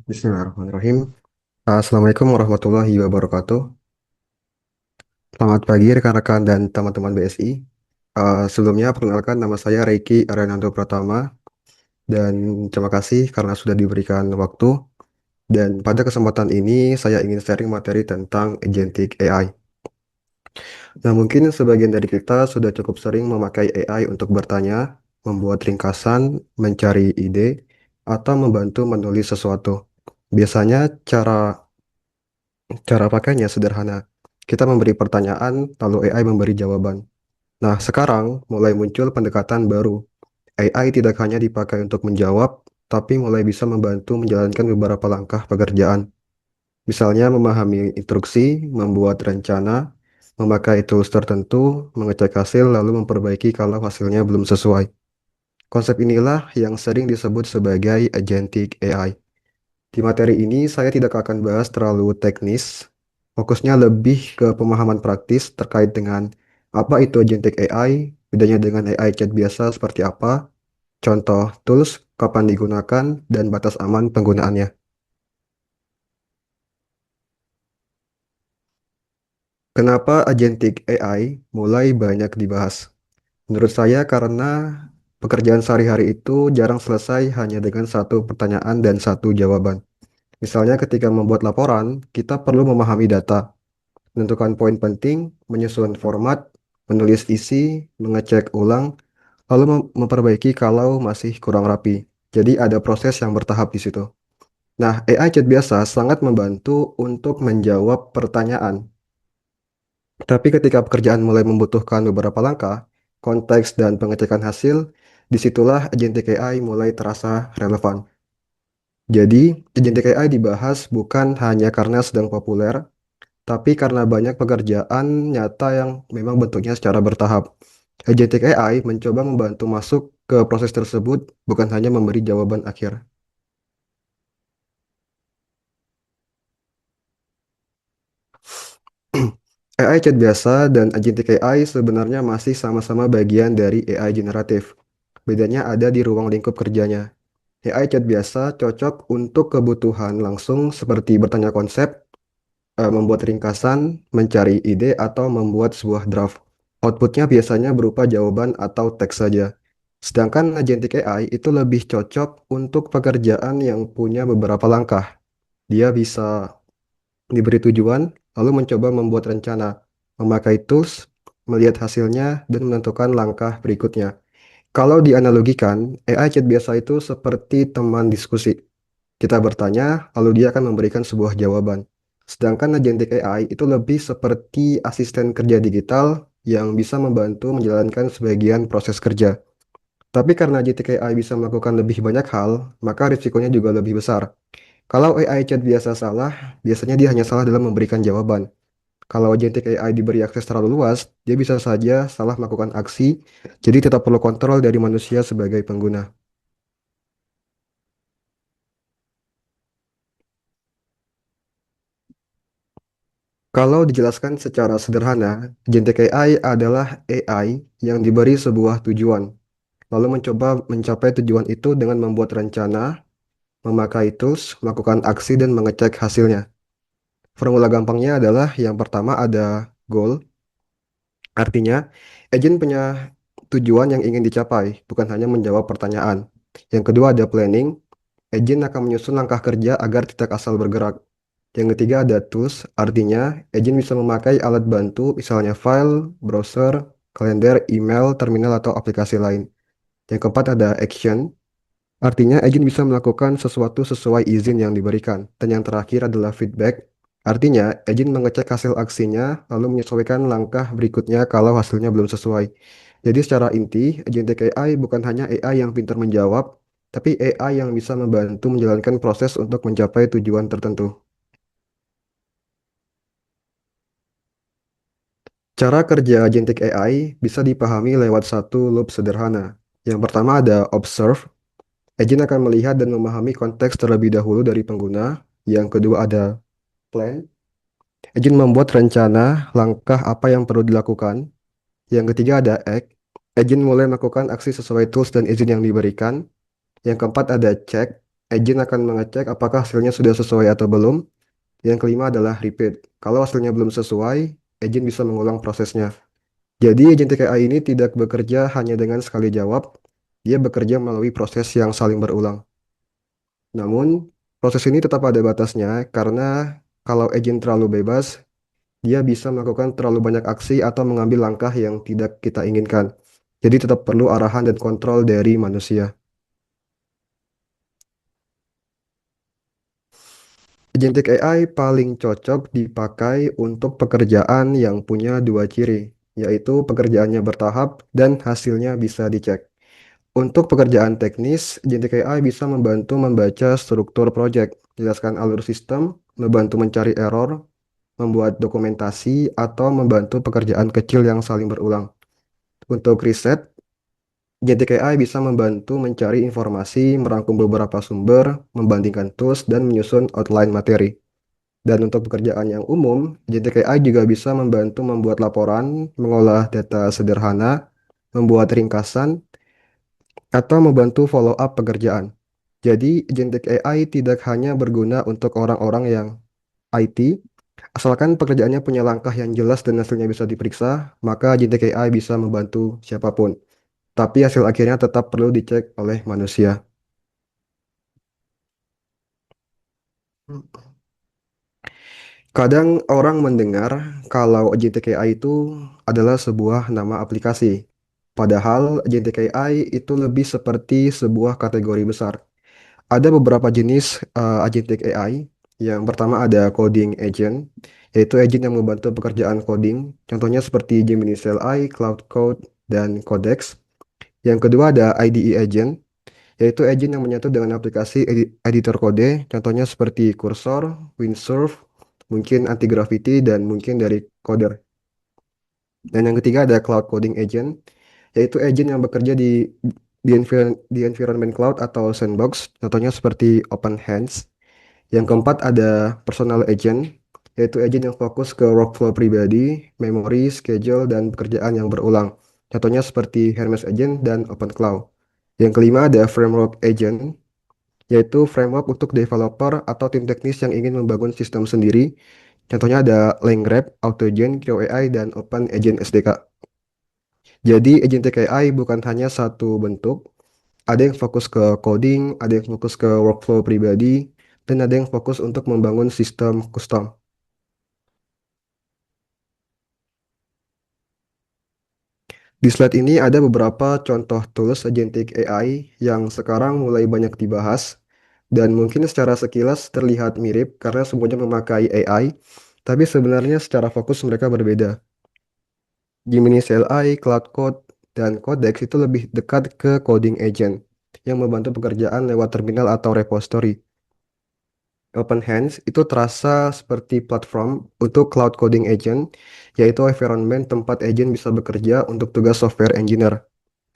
Bismillahirrahmanirrahim. Assalamualaikum warahmatullahi wabarakatuh. Selamat pagi rekan-rekan dan teman-teman BSI. Sebelumnya perkenalkan nama saya Reiki Arenando Pratama dan terima kasih karena sudah diberikan waktu. Dan pada kesempatan ini saya ingin sharing materi tentang agentic AI. Nah, mungkin sebagian dari kita sudah cukup sering memakai AI untuk bertanya, membuat ringkasan, mencari ide, atau membantu menulis sesuatu. Biasanya cara pakainya sederhana. Kita memberi pertanyaan, lalu AI memberi jawaban. Nah, sekarang mulai muncul pendekatan baru. AI tidak hanya dipakai untuk menjawab, tapi mulai bisa membantu menjalankan beberapa langkah pekerjaan. Misalnya memahami instruksi, membuat rencana, memakai tools tertentu, mengecek hasil, lalu memperbaiki kalau hasilnya belum sesuai. Konsep inilah yang sering disebut sebagai agentic AI. Di materi ini saya tidak akan bahas terlalu teknis, fokusnya lebih ke pemahaman praktis terkait dengan apa itu agentic AI, bedanya dengan AI chat biasa seperti apa, contoh tools, kapan digunakan, dan batas aman penggunaannya. Kenapa agentic AI mulai banyak dibahas? Menurut saya karena pekerjaan sehari-hari itu jarang selesai hanya dengan satu pertanyaan dan satu jawaban. Misalnya ketika membuat laporan, kita perlu memahami data, menentukan poin penting, menyusun format, menulis isi, mengecek ulang, lalu memperbaiki kalau masih kurang rapi. Jadi ada proses yang bertahap di situ. Nah, AI chat biasa sangat membantu untuk menjawab pertanyaan. Tapi ketika pekerjaan mulai membutuhkan beberapa langkah, konteks dan pengecekan hasil, disitulah agentic AI mulai terasa relevan. Jadi, agentic AI dibahas bukan hanya karena sedang populer, tapi karena banyak pekerjaan nyata yang memang bentuknya secara bertahap. Agentic AI mencoba membantu masuk ke proses tersebut, bukan hanya memberi jawaban akhir. AI chat biasa dan agentic AI sebenarnya masih sama-sama bagian dari AI generatif. Bedanya ada di ruang lingkup kerjanya. AI chat biasa cocok untuk kebutuhan langsung seperti bertanya konsep, membuat ringkasan, mencari ide, atau membuat sebuah draft. Outputnya biasanya berupa jawaban atau teks saja. Sedangkan agentic AI itu lebih cocok untuk pekerjaan yang punya beberapa langkah. Dia bisa diberi tujuan, lalu mencoba membuat rencana, memakai tools, melihat hasilnya, dan menentukan langkah berikutnya. Kalau dianalogikan, AI chat biasa itu seperti teman diskusi. Kita bertanya, lalu dia akan memberikan sebuah jawaban. Sedangkan agentic AI itu lebih seperti asisten kerja digital yang bisa membantu menjalankan sebagian proses kerja. Tapi karena agentic AI bisa melakukan lebih banyak hal, maka risikonya juga lebih besar. Kalau AI chat biasa salah, biasanya dia hanya salah dalam memberikan jawaban. Kalau agentic AI diberi akses terlalu luas, dia bisa saja salah melakukan aksi, jadi tetap perlu kontrol dari manusia sebagai pengguna. Kalau dijelaskan secara sederhana, agentic AI adalah AI yang diberi sebuah tujuan, lalu mencoba mencapai tujuan itu dengan membuat rencana, memakai tools, melakukan aksi, dan mengecek hasilnya. Formula gampangnya adalah yang pertama ada goal, artinya agent punya tujuan yang ingin dicapai, bukan hanya menjawab pertanyaan. Yang kedua ada planning, agent akan menyusun langkah kerja agar tidak asal bergerak. Yang ketiga ada tools, artinya agent bisa memakai alat bantu, misalnya file, browser, kalender, email, terminal, atau aplikasi lain. Yang keempat ada action, artinya agent bisa melakukan sesuatu sesuai izin yang diberikan. Dan yang terakhir adalah feedback, artinya agent mengecek hasil aksinya, lalu menyesuaikan langkah berikutnya kalau hasilnya belum sesuai. Jadi secara inti, agentic AI bukan hanya AI yang pintar menjawab, tapi AI yang bisa membantu menjalankan proses untuk mencapai tujuan tertentu. Cara kerja agentic AI bisa dipahami lewat satu loop sederhana. Yang pertama ada observe. Agent akan melihat dan memahami konteks terlebih dahulu dari pengguna. Yang kedua ada plan. Agent membuat rencana langkah apa yang perlu dilakukan. Yang ketiga ada act. Agent mulai melakukan aksi sesuai tools dan izin yang diberikan. Yang keempat ada check. Agent akan mengecek apakah hasilnya sudah sesuai atau belum. Yang kelima adalah repeat. Kalau hasilnya belum sesuai, agent bisa mengulang prosesnya. Jadi agentic AI ini tidak bekerja hanya dengan sekali jawab, dia bekerja melalui proses yang saling berulang. Namun, proses ini tetap ada batasnya karena kalau agent terlalu bebas, dia bisa melakukan terlalu banyak aksi atau mengambil langkah yang tidak kita inginkan. Jadi tetap perlu arahan dan kontrol dari manusia. Agentic AI paling cocok dipakai untuk pekerjaan yang punya dua ciri, yaitu pekerjaannya bertahap dan hasilnya bisa dicek. Untuk pekerjaan teknis, Agentic AI bisa membantu membaca struktur proyek, jelaskan alur sistem, membantu mencari error, membuat dokumentasi, atau membantu pekerjaan kecil yang saling berulang. Untuk riset, Agentic AI bisa membantu mencari informasi, merangkum beberapa sumber, membandingkan tools, dan menyusun outline materi. Dan untuk pekerjaan yang umum, Agentic AI juga bisa membantu membuat laporan, mengolah data sederhana, membuat ringkasan, atau membantu follow up pekerjaan. Jadi, Agentic AI tidak hanya berguna untuk orang-orang yang IT, asalkan pekerjaannya punya langkah yang jelas dan hasilnya bisa diperiksa, maka Agentic AI bisa membantu siapapun. Tapi hasil akhirnya tetap perlu dicek oleh manusia. Kadang orang mendengar kalau agentic AI itu adalah sebuah nama aplikasi. Padahal agentic AI itu lebih seperti sebuah kategori besar. Ada beberapa jenis agentic AI. Yang pertama ada coding agent, yaitu agent yang membantu pekerjaan coding. Contohnya seperti Gemini CLI, Cloud Code, dan Codex. Yang kedua ada IDE agent, yaitu agent yang menyatu dengan aplikasi editor kode, contohnya seperti Cursor, Windsurf, mungkin Anti-Gravity, dan mungkin dari Coder. Dan yang ketiga ada Cloud Coding Agent, yaitu agent yang bekerja di environment cloud atau sandbox, contohnya seperti OpenHands. Yang keempat ada Personal Agent, yaitu agent yang fokus ke workflow pribadi, memori, schedule, dan pekerjaan yang berulang. Contohnya seperti Hermes Agent dan OpenCloud. Yang kelima ada Framework Agent, yaitu framework untuk developer atau tim teknis yang ingin membangun sistem sendiri. Contohnya ada LangGraph, AutoGen, QAI, dan OpenAgent SDK. Jadi, agentic AI bukan hanya satu bentuk, ada yang fokus ke coding, ada yang fokus ke workflow pribadi, dan ada yang fokus untuk membangun sistem custom. Di slide ini ada beberapa contoh tools agentic AI yang sekarang mulai banyak dibahas, dan mungkin secara sekilas terlihat mirip karena semuanya memakai AI, tapi sebenarnya secara fokus mereka berbeda. Gemini CLI, Cloud Code, dan Codex itu lebih dekat ke coding agent yang membantu pekerjaan lewat terminal atau repository. OpenHands itu terasa seperti platform untuk cloud coding agent, yaitu environment tempat agent bisa bekerja untuk tugas software engineer.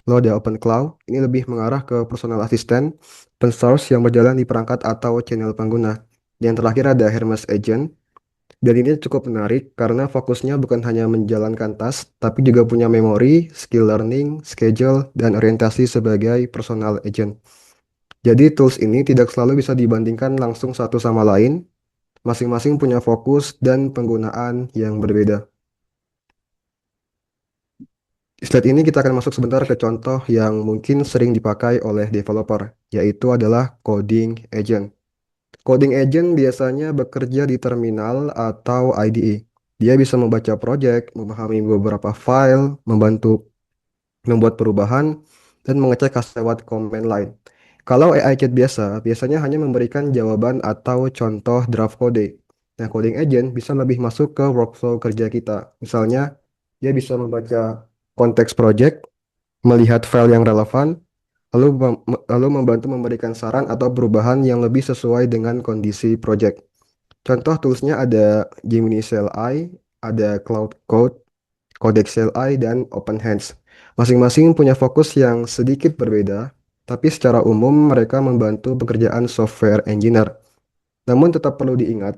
Lalu ada OpenCloud, ini lebih mengarah ke personal assistant, open source yang berjalan di perangkat atau channel pengguna. Yang terakhir ada Hermes Agent, dan ini cukup menarik karena fokusnya bukan hanya menjalankan task, tapi juga punya memori, skill learning, schedule, dan orientasi sebagai personal agent. Jadi tools ini tidak selalu bisa dibandingkan langsung satu sama lain, masing-masing punya fokus dan penggunaan yang berbeda. Di slide ini kita akan masuk sebentar ke contoh yang mungkin sering dipakai oleh developer, yaitu adalah coding agent. Coding agent biasanya bekerja di terminal atau IDE. Dia bisa membaca project, memahami beberapa file, membantu membuat perubahan, dan mengecek hasil lewat command line. Kalau AI chat biasa, biasanya hanya memberikan jawaban atau contoh draft kode. Nah, coding agent bisa lebih masuk ke workflow kerja kita. Misalnya, dia bisa membaca konteks project, melihat file yang relevan, lalu membantu memberikan saran atau perubahan yang lebih sesuai dengan kondisi project. Contoh toolsnya ada Gemini CLI, ada Cloud Code, Codex CLI, dan OpenHands. Masing-masing punya fokus yang sedikit berbeda, tapi secara umum mereka membantu pekerjaan software engineer. Namun tetap perlu diingat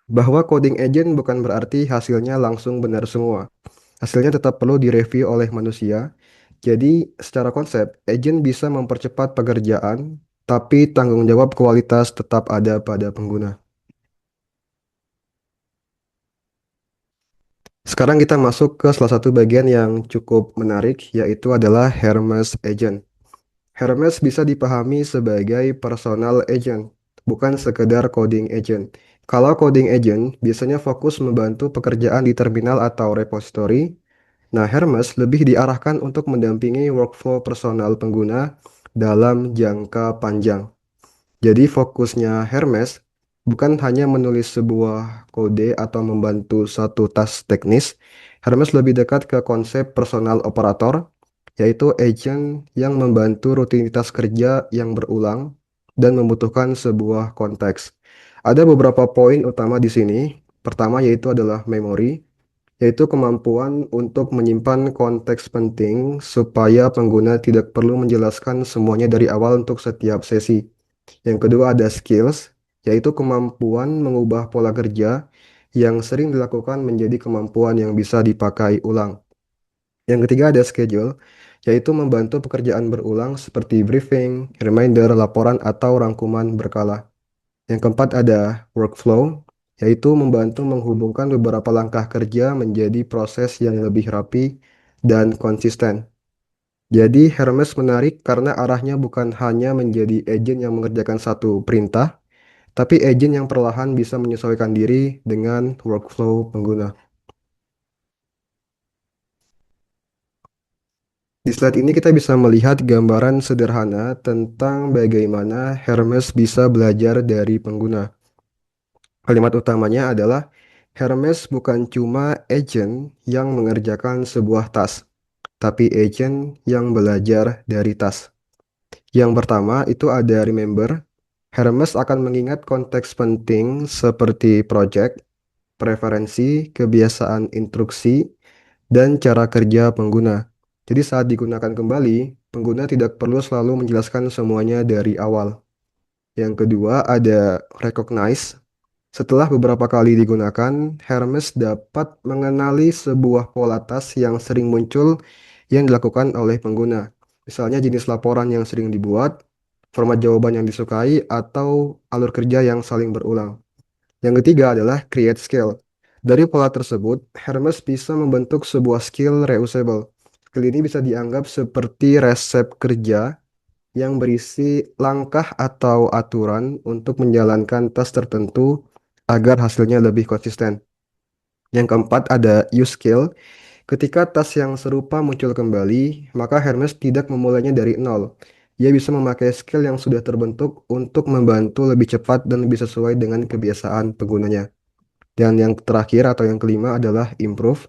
bahwa coding agent bukan berarti hasilnya langsung benar semua. Hasilnya tetap perlu direview oleh manusia. Jadi, secara konsep, agent bisa mempercepat pekerjaan, tapi tanggung jawab kualitas tetap ada pada pengguna. Sekarang kita masuk ke salah satu bagian yang cukup menarik, yaitu adalah Hermes Agent. Hermes bisa dipahami sebagai personal agent, bukan sekedar coding agent. Kalau coding agent biasanya fokus membantu pekerjaan di terminal atau repository. Nah, Hermes lebih diarahkan untuk mendampingi workflow personal pengguna dalam jangka panjang. Jadi fokusnya Hermes bukan hanya menulis sebuah kode atau membantu satu task teknis. Hermes lebih dekat ke konsep personal operator, yaitu agent yang membantu rutinitas kerja yang berulang dan membutuhkan sebuah konteks. Ada beberapa poin utama di sini. Pertama yaitu adalah memori, yaitu kemampuan untuk menyimpan konteks penting supaya pengguna tidak perlu menjelaskan semuanya dari awal untuk setiap sesi. Yang kedua ada skills, yaitu kemampuan mengubah pola kerja yang sering dilakukan menjadi kemampuan yang bisa dipakai ulang. Yang ketiga ada schedule, yaitu membantu pekerjaan berulang seperti briefing, reminder, laporan, atau rangkuman berkala. Yang keempat ada workflow, yaitu membantu menghubungkan beberapa langkah kerja menjadi proses yang lebih rapi dan konsisten. Jadi Hermes menarik karena arahnya bukan hanya menjadi agen yang mengerjakan satu perintah, tapi agen yang perlahan bisa menyesuaikan diri dengan workflow pengguna. Di slide ini kita bisa melihat gambaran sederhana tentang bagaimana Hermes bisa belajar dari pengguna. Kalimat utamanya adalah Hermes bukan cuma agent yang mengerjakan sebuah task, tapi agent yang belajar dari task. Yang pertama itu ada remember. Hermes akan mengingat konteks penting seperti project, preferensi, kebiasaan instruksi, dan cara kerja pengguna. Jadi saat digunakan kembali, pengguna tidak perlu selalu menjelaskan semuanya dari awal. Yang kedua ada recognize. Setelah beberapa kali digunakan, Hermes dapat mengenali sebuah pola tas yang sering muncul yang dilakukan oleh pengguna. Misalnya jenis laporan yang sering dibuat, format jawaban yang disukai, atau alur kerja yang saling berulang. Yang ketiga adalah create skill. Dari pola tersebut, Hermes bisa membentuk sebuah skill reusable. Skill ini bisa dianggap seperti resep kerja yang berisi langkah atau aturan untuk menjalankan tas tertentu agar hasilnya lebih konsisten. Yang keempat ada use skill. Ketika tas yang serupa muncul kembali, maka Hermes tidak memulainya dari nol. Ia bisa memakai skill yang sudah terbentuk untuk membantu lebih cepat dan lebih sesuai dengan kebiasaan penggunanya. Dan yang terakhir atau yang kelima adalah improve.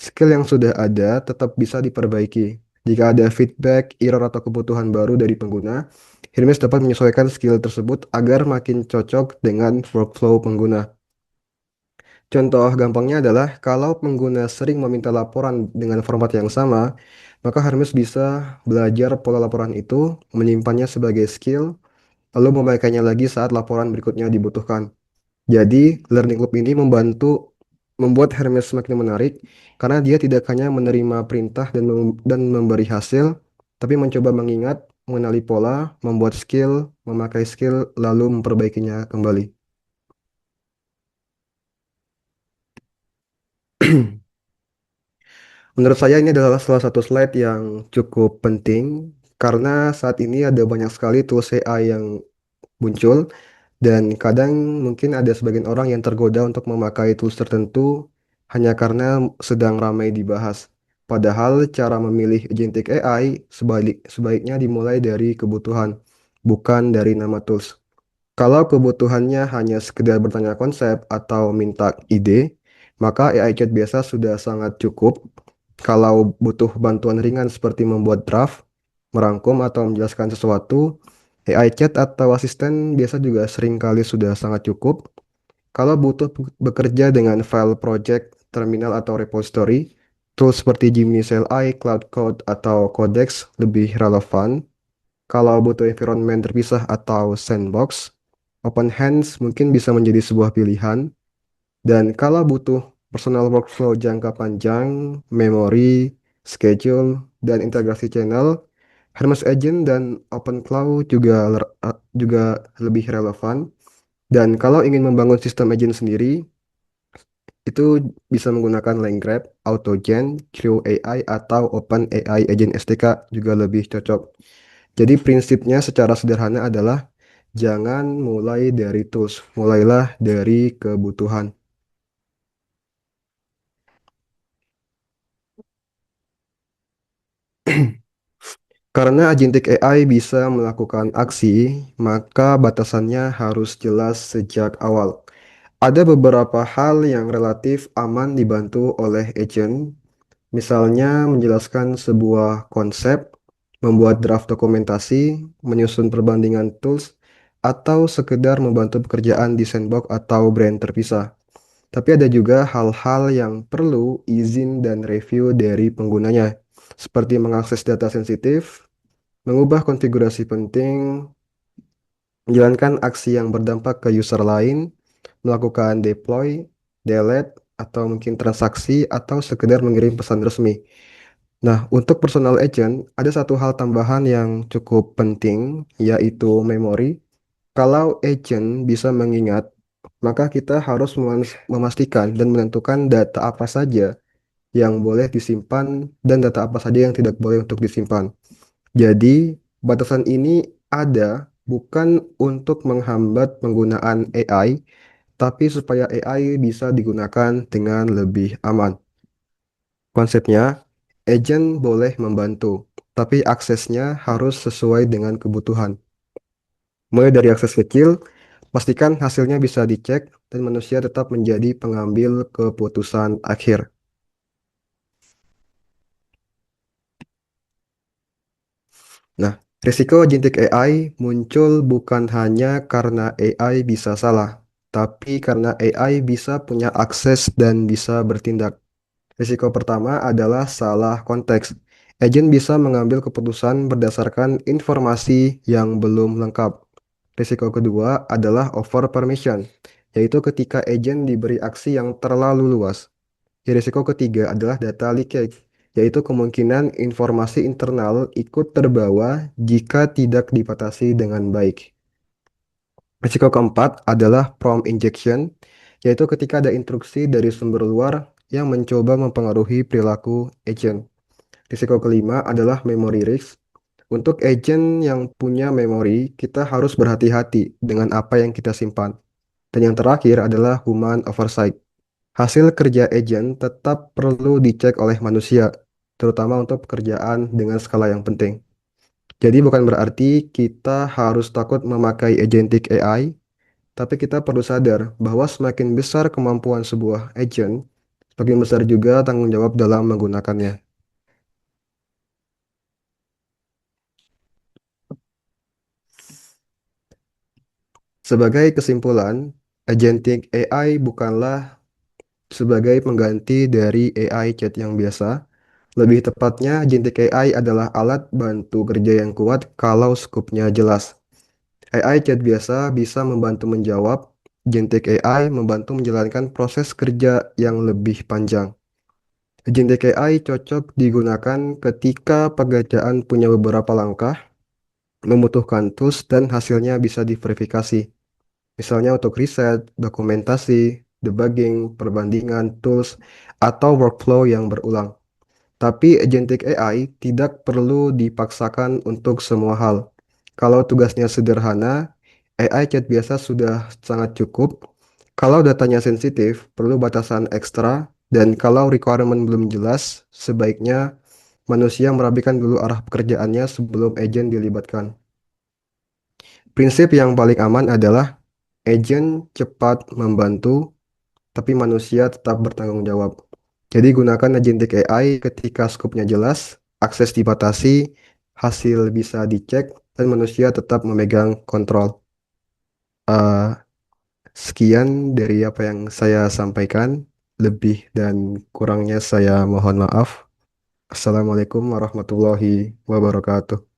Skill yang sudah ada tetap bisa diperbaiki. Jika ada feedback, error, atau kebutuhan baru dari pengguna, Hermes dapat menyesuaikan skill tersebut agar makin cocok dengan workflow pengguna. Contoh gampangnya adalah kalau pengguna sering meminta laporan dengan format yang sama, maka Hermes bisa belajar pola laporan itu, menyimpannya sebagai skill, lalu memakainya lagi saat laporan berikutnya dibutuhkan. Jadi, learning loop ini membuat Hermes semakin menarik karena dia tidak hanya menerima perintah dan memberi hasil, tapi mencoba mengingat, mengenali pola, membuat skill, memakai skill, lalu memperbaikinya kembali. Menurut saya ini adalah salah satu slide yang cukup penting karena saat ini ada banyak sekali tools AI yang muncul dan kadang mungkin ada sebagian orang yang tergoda untuk memakai tools tertentu hanya karena sedang ramai dibahas. Padahal cara memilih agentic AI sebaiknya dimulai dari kebutuhan, bukan dari nama tools. Kalau kebutuhannya hanya sekedar bertanya konsep atau minta ide, maka AI chat biasa sudah sangat cukup. Kalau butuh bantuan ringan seperti membuat draft, merangkum atau menjelaskan sesuatu, AI chat atau asisten biasa juga seringkali sudah sangat cukup. Kalau butuh bekerja dengan file project, terminal atau repository, tools seperti Gemini CLI, Cloud Code, atau Codex lebih relevan. Kalau butuh environment terpisah atau sandbox, OpenHands mungkin bisa menjadi sebuah pilihan. Dan kalau butuh personal workflow jangka panjang, memori, schedule, dan integrasi channel, Hermes Agent dan OpenClaw juga lebih relevan. Dan kalau ingin membangun sistem agent sendiri, itu bisa menggunakan LangGraph, AutoGen, Crew AI, atau OpenAI Agent SDK juga lebih cocok. Jadi prinsipnya secara sederhana adalah jangan mulai dari tools, mulailah dari kebutuhan. Karena agentic AI bisa melakukan aksi, maka batasannya harus jelas sejak awal. Ada beberapa hal yang relatif aman dibantu oleh agent, misalnya menjelaskan sebuah konsep, membuat draft dokumentasi, menyusun perbandingan tools, atau sekedar membantu pekerjaan di sandbox atau brand terpisah. Tapi ada juga hal-hal yang perlu izin dan review dari penggunanya, seperti mengakses data sensitif, mengubah konfigurasi penting, menjalankan aksi yang berdampak ke user lain, melakukan deploy, delete, atau mungkin transaksi, atau sekedar mengirim pesan resmi. Nah, untuk personal agent, ada satu hal tambahan yang cukup penting, yaitu memori. Kalau agent bisa mengingat, maka kita harus memastikan dan menentukan data apa saja yang boleh disimpan dan data apa saja yang tidak boleh untuk disimpan. Jadi, batasan ini ada bukan untuk menghambat penggunaan AI, tapi supaya AI bisa digunakan dengan lebih aman. Konsepnya, agent boleh membantu, tapi aksesnya harus sesuai dengan kebutuhan. Mulai dari akses kecil, pastikan hasilnya bisa dicek dan manusia tetap menjadi pengambil keputusan akhir. Nah, risiko agentic AI muncul bukan hanya karena AI bisa salah, tapi karena AI bisa punya akses dan bisa bertindak. Risiko pertama adalah salah konteks. Agent bisa mengambil keputusan berdasarkan informasi yang belum lengkap. Risiko kedua adalah over permission, yaitu ketika agent diberi aksi yang terlalu luas. Risiko ketiga adalah data leakage, yaitu kemungkinan informasi internal ikut terbawa jika tidak dibatasi dengan baik. Risiko keempat adalah prompt injection, yaitu ketika ada instruksi dari sumber luar yang mencoba mempengaruhi perilaku agent. Risiko kelima adalah memory risk. Untuk agent yang punya memori, kita harus berhati-hati dengan apa yang kita simpan. Dan yang terakhir adalah human oversight. Hasil kerja agent tetap perlu dicek oleh manusia, terutama untuk pekerjaan dengan skala yang penting. Jadi bukan berarti kita harus takut memakai agentic AI, tapi kita perlu sadar bahwa semakin besar kemampuan sebuah agent, semakin besar juga tanggung jawab dalam menggunakannya. Sebagai kesimpulan, agentic AI bukanlah sebagai pengganti dari AI chat yang biasa. Lebih tepatnya, agentic AI adalah alat bantu kerja yang kuat kalau skupnya jelas. AI chat biasa bisa membantu menjawab, agentic AI membantu menjalankan proses kerja yang lebih panjang. Agentic AI cocok digunakan ketika pekerjaan punya beberapa langkah, membutuhkan tools dan hasilnya bisa diverifikasi. Misalnya untuk riset, dokumentasi, debugging, perbandingan tools, atau workflow yang berulang. Tapi agentic AI tidak perlu dipaksakan untuk semua hal. Kalau tugasnya sederhana, AI chat biasa sudah sangat cukup. Kalau datanya sensitif, perlu batasan ekstra. Dan kalau requirement belum jelas, sebaiknya manusia merapikan dulu arah pekerjaannya sebelum agent dilibatkan. Prinsip yang paling aman adalah agent cepat membantu, tapi manusia tetap bertanggung jawab. Jadi gunakan agentic AI ketika skopnya jelas, akses dibatasi, hasil bisa dicek, dan manusia tetap memegang kontrol. Eh, Sekian dari apa yang saya sampaikan. Lebih dan kurangnya saya mohon maaf. Assalamualaikum warahmatullahi wabarakatuh.